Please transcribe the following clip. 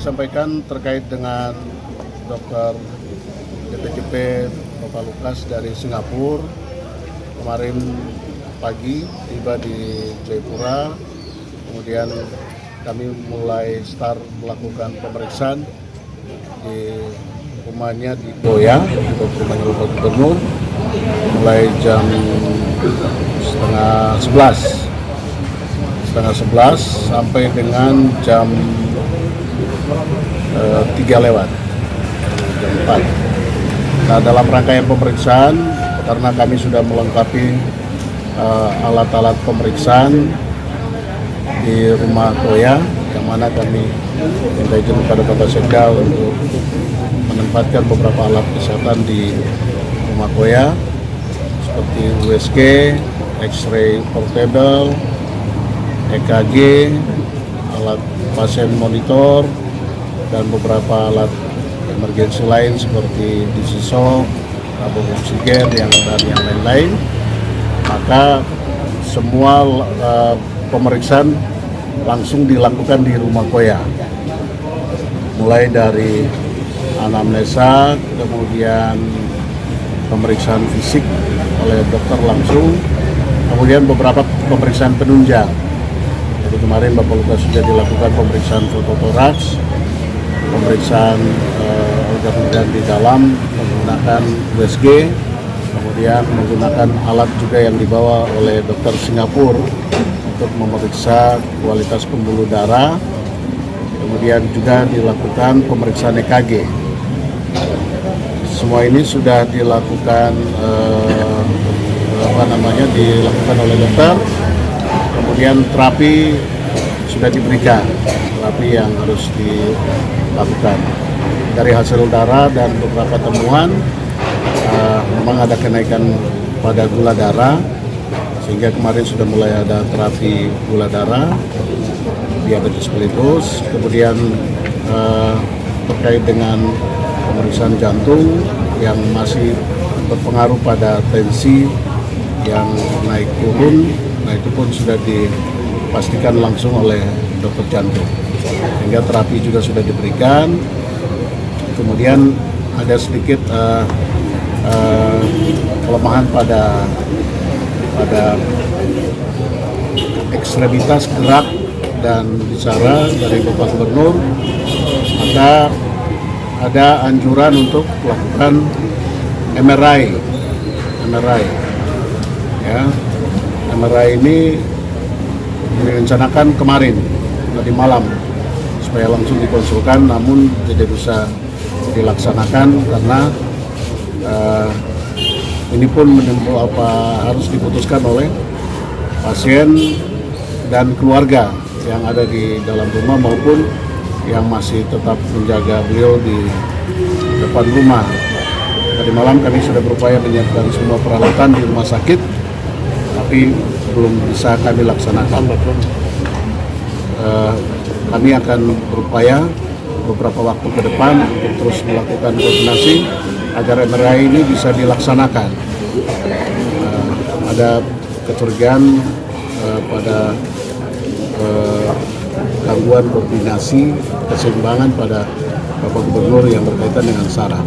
disampaikan terkait dengan Dr. DPJP Bapak Lukas dari Singapura. Kemarin pagi tiba di Jayapura, kemudian kami mulai melakukan pemeriksaan di rumahnya di Goya, untuk rumahnya Bapak Gubernur, mulai jam setengah 11 sampai dengan jam 3 lewat, jam 4. Nah, dalam rangkaian pemeriksaan, karena kami sudah melengkapi alat-alat pemeriksaan di rumah Goya, yang mana kami minta izin kepada Bapak Sekda untuk menempatkan beberapa alat kesehatan di rumah Goya, seperti USG, X-ray portable, EKG, alat pasien monitor, dan beberapa alat emergensi lain seperti DC shock, tabung oksigen, dan yang lain-lain. Maka semua pemeriksaan langsung dilakukan di rumah Goya, mulai dari anamnesa, kemudian pemeriksaan fisik oleh dokter langsung, kemudian beberapa pemeriksaan penunjang. Jadi kemarin Bapak Lukas sudah dilakukan pemeriksaan fototoraks, pemeriksaan organ-organ di dalam menggunakan USG, kemudian menggunakan alat juga yang dibawa oleh dokter Singapura untuk memeriksa kualitas pembuluh darah, kemudian juga dilakukan pemeriksaan EKG. Semua ini sudah dilakukan dilakukan oleh dokter. Kemudian terapi sudah diberikan, terapi yang harus dilakukan. Dari hasil darah dan beberapa temuan, memang ada kenaikan pada gula darah, sehingga kemarin sudah mulai ada terapi gula darah, diabetes mellitus. Kemudian terkait dengan pemeriksaan jantung yang masih berpengaruh pada tensi yang naik turun, nah itu pun sudah dipastikan langsung oleh dokter jantung, sehingga terapi juga sudah diberikan. Kemudian ada sedikit kelemahan pada ekstremitas gerak dan bicara dari Bapak Gubernur, maka ada anjuran untuk melakukan MRI. Ya, MRI ini direncanakan kemarin tadi malam supaya langsung dikonsulkan, namun tidak bisa dilaksanakan karena ini pun harus diputuskan oleh pasien dan keluarga yang ada di dalam rumah maupun yang masih tetap menjaga beliau di depan rumah. Tadi malam kami sudah berupaya menyiapkan semua peralatan di rumah sakit, tapi belum bisa kami laksanakan. Kami akan berupaya beberapa waktu ke depan untuk terus melakukan koordinasi agar MRI ini bisa dilaksanakan. Ada kecurigaan pada gangguan koordinasi keseimbangan pada Bapak Gubernur yang berkaitan dengan saraf.